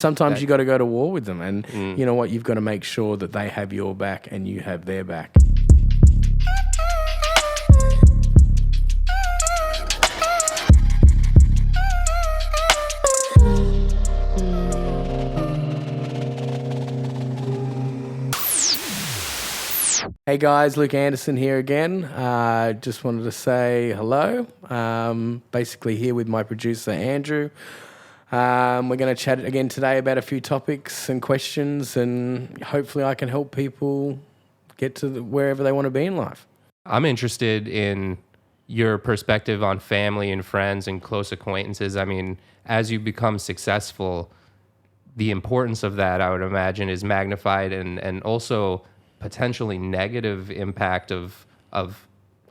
Sometimes you got to go to war with them, and you know what? You've got to make sure that they have your back and you have their back. Hey guys, Luke Anderson here again. Just wanted to say hello. Basically here with my producer Andrew. We're going to chat again today about a few topics and questions, and hopefully I can help people get to wherever they want to be in life. I'm interested in your perspective on family and friends and close acquaintances. I mean, as you become successful, the importance of that, I would imagine, is magnified, and also potentially negative impact of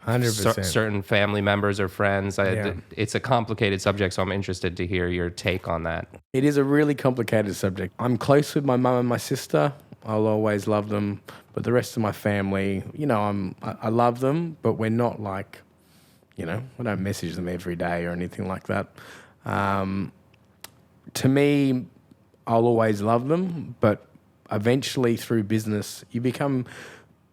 100%. Certain family members or friends. It's a complicated subject, so I'm interested to hear your take on that. It is a really complicated subject. I'm close with my mum and my sister. I'll always love them. But the rest of my family, I love them, but we're not like, I don't message them every day or anything like that. To me, I'll always love them, but eventually through business,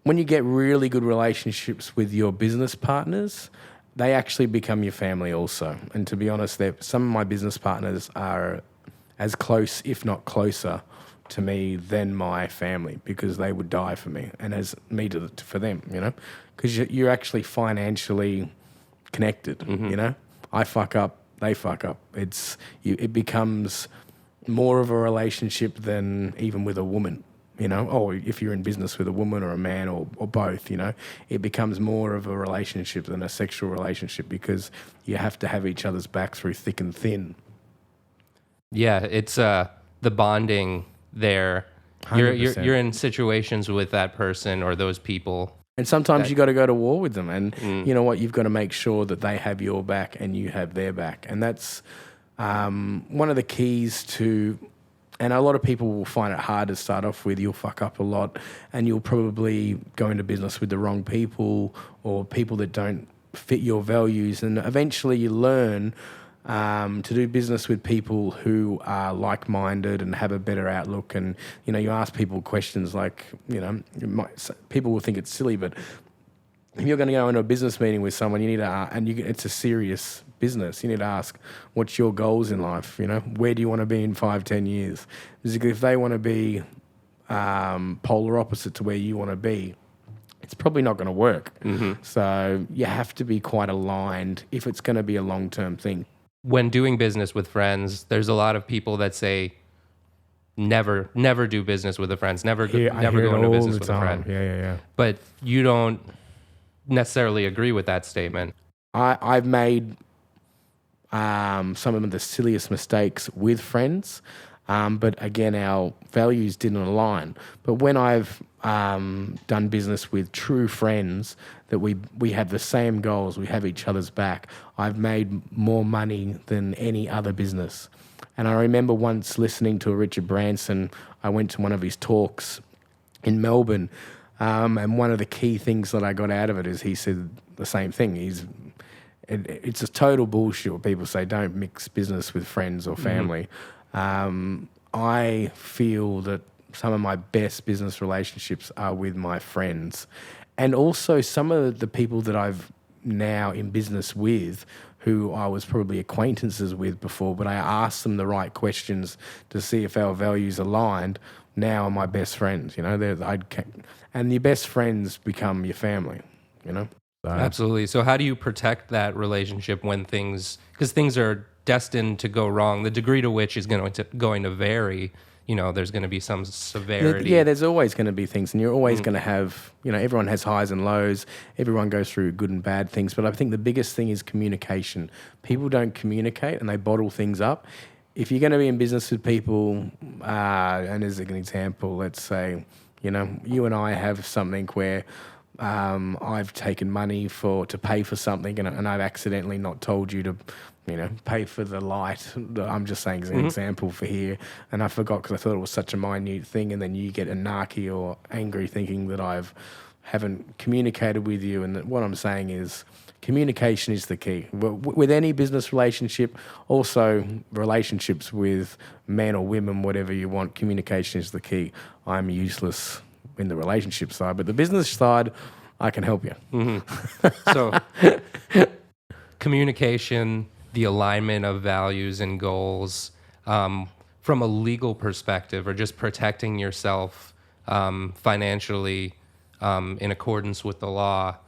when you get really good relationships with your business partners, they actually become your family also. And to be honest, some of my business partners are as close, if not closer, to me than my family, because they would die for me and as me for them, because you're actually financially connected, I fuck up, they fuck up. It becomes more of a relationship than even with a woman, or if you're in business with a woman or a man or both, it becomes more of a relationship than a sexual relationship, because you have to have each other's back through thick and thin. Yeah, it's the bonding there. You're in situations with that person or those people. And sometimes you got to go to war with them, and you know what? You've got to make sure that they have your back and you have their back. And that's one of the keys to, and a lot of people will find it hard to start off with. You'll fuck up a lot, and you'll probably go into business with the wrong people or people that don't fit your values. And eventually you learn to do business with people who are like-minded and have a better outlook. And, you ask people questions like, people will think it's silly, but if you're going to go into a business meeting with someone, you need to, it's a serious business. You need to ask, what's your goals in life? Where do you want to be in 5-10 years? Because if they want to be polar opposite to where you want to be, it's probably not going to work. So you have to be quite aligned if it's going to be a long-term thing. When doing business with friends, there's a lot of people that say, never do business with a friend. Never go into business with a friend. Yeah. But you don't necessarily agree with that statement. I've made some of the silliest mistakes with friends, but again, our values didn't align. But when I've done business with true friends that we have the same goals, we have each other's back, I've made more money than any other business. And I remember once listening to a Richard Branson. I went to one of his talks in Melbourne, and one of the key things that I got out of it is he said the same thing. It's a total bullshit what people say, don't mix business with friends or family. I feel that some of my best business relationships are with my friends. And also some of the people that I've now in business with, who I was probably acquaintances with before, but I asked them the right questions to see if our values aligned, now are my best friends. And your best friends become your family, So. Absolutely. So how do you protect that relationship because things are destined to go wrong? The degree to which is going to vary. There's going to be some severity. Yeah, there's always going to be things, and you're always going to have, everyone has highs and lows. Everyone goes through good and bad things. But I think the biggest thing is communication. People don't communicate and they bottle things up. If you're going to be in business with people, and as an example, let's say, you and I have something where I've taken money to pay for something, and I've accidentally not told you to, pay for the light. I'm just saying as an example for here, and I forgot because I thought it was such a minute thing, and then you get anarchy or angry thinking that haven't communicated with you. And what I'm saying is communication is the key. With any business relationship, also relationships with men or women, whatever you want, communication is the key. I'm useless in the relationship side, but the business side, I can help you. So communication, the alignment of values and goals, from a legal perspective, or just protecting yourself financially in accordance with the law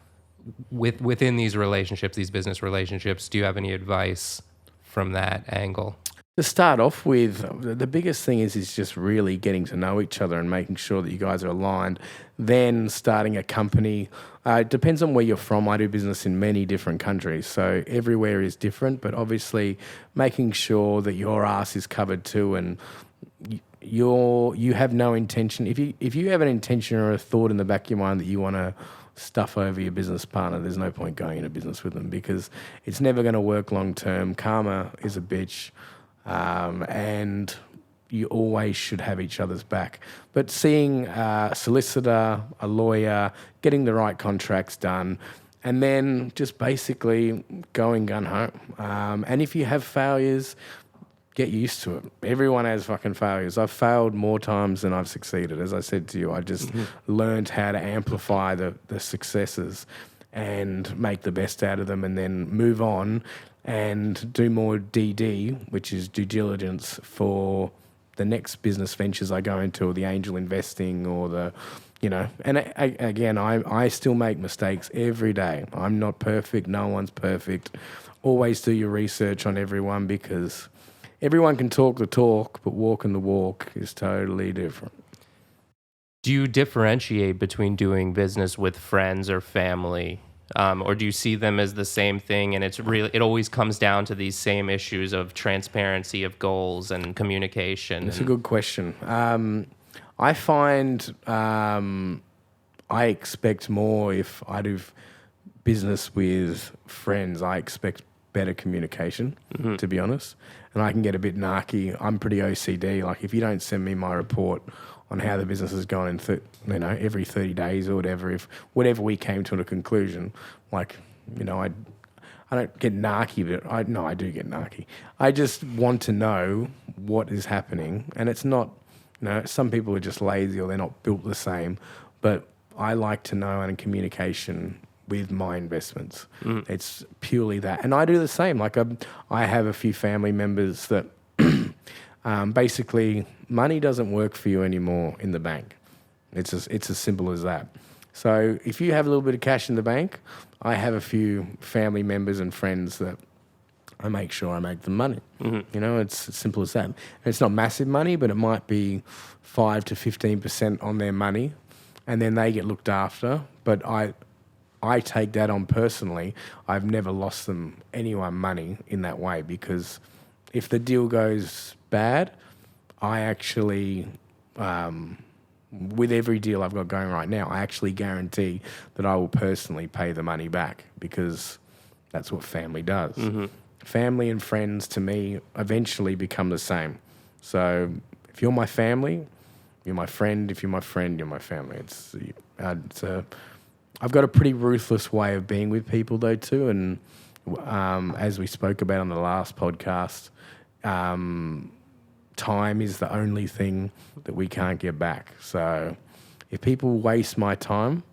within these relationships, these business relationships. Do you have any advice from that angle? To start off with, the biggest thing is just really getting to know each other and making sure that you guys are aligned. Then starting a company. It depends on where you're from. I do business in many different countries, so everywhere is different. But obviously, making sure that your ass is covered too, and you have no intention. If you have an intention or a thought in the back of your mind that you want to stuff over your business partner, there's no point going into business with them, because it's never going to work long term. Karma is a bitch. And you always should have each other's back. But seeing a solicitor, a lawyer, getting the right contracts done, and then just basically going gun-ho. And if you have failures, get used to it. Everyone has fucking failures. I've failed more times than I've succeeded. As I said to you, I just learned how to amplify the successes and make the best out of them, and then move on and do more DD, which is due diligence, for the next business ventures I go into, or the angel investing, or the, and I still make mistakes every day. I'm not perfect. No one's perfect. Always do your research on everyone, because everyone can talk the talk, but walking the walk is totally different. Do you differentiate between doing business with friends or family? Or do you see them as the same thing, and it always comes down to these same issues of transparency of goals and communication? That's a good question. I find I expect more if I do business with friends. I expect better communication, to be honest. And I can get a bit narky. I'm pretty OCD. Like, if you don't send me my report on how the business has gone in every 30 days or whatever, if whatever we came to a conclusion, I don't get narky, but I do get narky. I just want to know what is happening, and it's not, some people are just lazy or they're not built the same, but I like to know, and in communication with my investments. It's purely that. And I do the same. Like, I have a few family members that basically money doesn't work for you anymore in the bank. It's as simple as that. So if you have a little bit of cash in the bank, I have a few family members and friends that I make sure I make them money. It's as simple as that. And it's not massive money, but it might be 5 to 15% on their money, and then they get looked after. But I take that on personally. I've never lost them anyone money in that way, because if the deal goes bad, I actually, with every deal I've got going right now, I actually guarantee that I will personally pay the money back, because that's what family does. Family and friends, to me, eventually become the same. So if you're my family, you're my friend. If you're my friend, you're my family. I've got a pretty ruthless way of being with people, though, too. And as we spoke about on the last podcast, time is the only thing that we can't get back. So if people waste my time,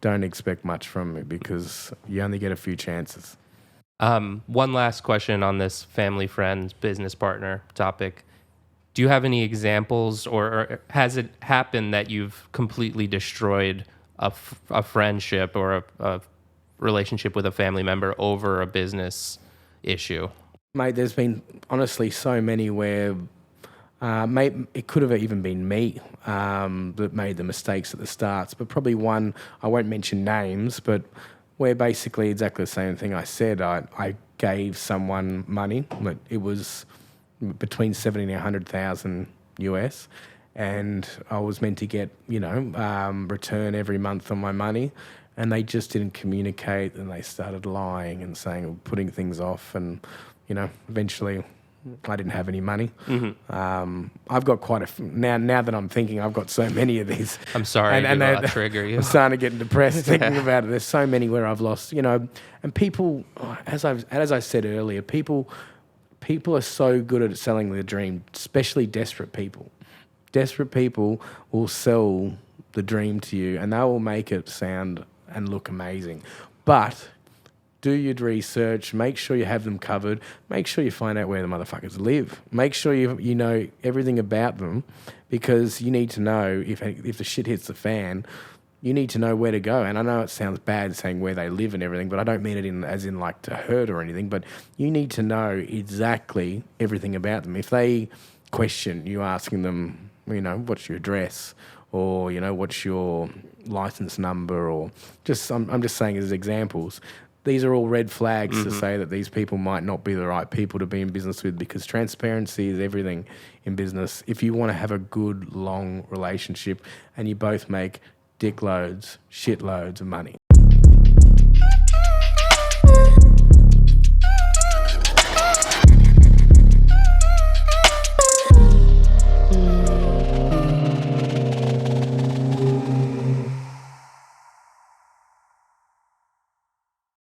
don't expect much from me, because you only get a few chances. One last question on this family, friends, business partner topic. Do you have any examples, or has it happened that you've completely destroyed a friendship or a relationship with a family member over a business issue? Mate, there's been honestly so many where it could have even been me that made the mistakes at the starts, but probably one, I won't mention names, but where basically exactly the same thing I said. I gave someone money, but it was between 70 and 100,000 US, and I was meant to get, return every month on my money, and they just didn't communicate, and they started lying and saying, putting things off, and eventually I didn't have any money. I've got quite now that I'm thinking, I've got so many of these. I'm sorry to trigger you. I'm starting to get depressed thinking about it. There's so many where I've lost, and people, as I said earlier, people are so good at selling their dream, especially desperate people. Desperate people will sell the dream to you, and they will make it sound and look amazing. But do your research. Make sure you have them covered. Make sure you find out where the motherfuckers live. Make sure you know everything about them, because you need to know if the shit hits the fan, you need to know where to go. And I know it sounds bad saying where they live and everything, but I don't mean it as in like to hurt or anything. But you need to know exactly everything about them. If they question you, asking them, what's your address, or what's your license number, or I'm just saying as examples. These are all red flags to say that these people might not be the right people to be in business with, because transparency is everything in business. If you want to have a good, long relationship and you both make dick loads, shit loads of money.